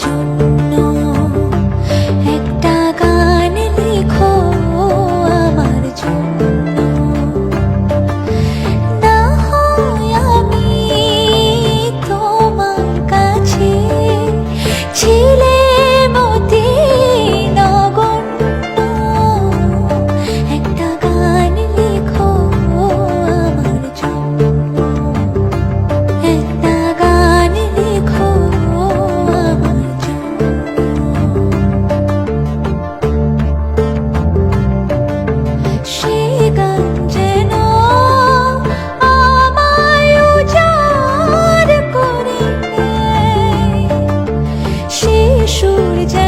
জন্য একটা গান লিখো আমার জন্য। না হয় আমি তোমার কাছে ছিলে মতি নগণ্য, একটা গান লিখো আমার জন্য, একটা গান লিখো আমার জন্য। সে গান যেন আমায় উজাড় করে নেয়, সে সুর যেন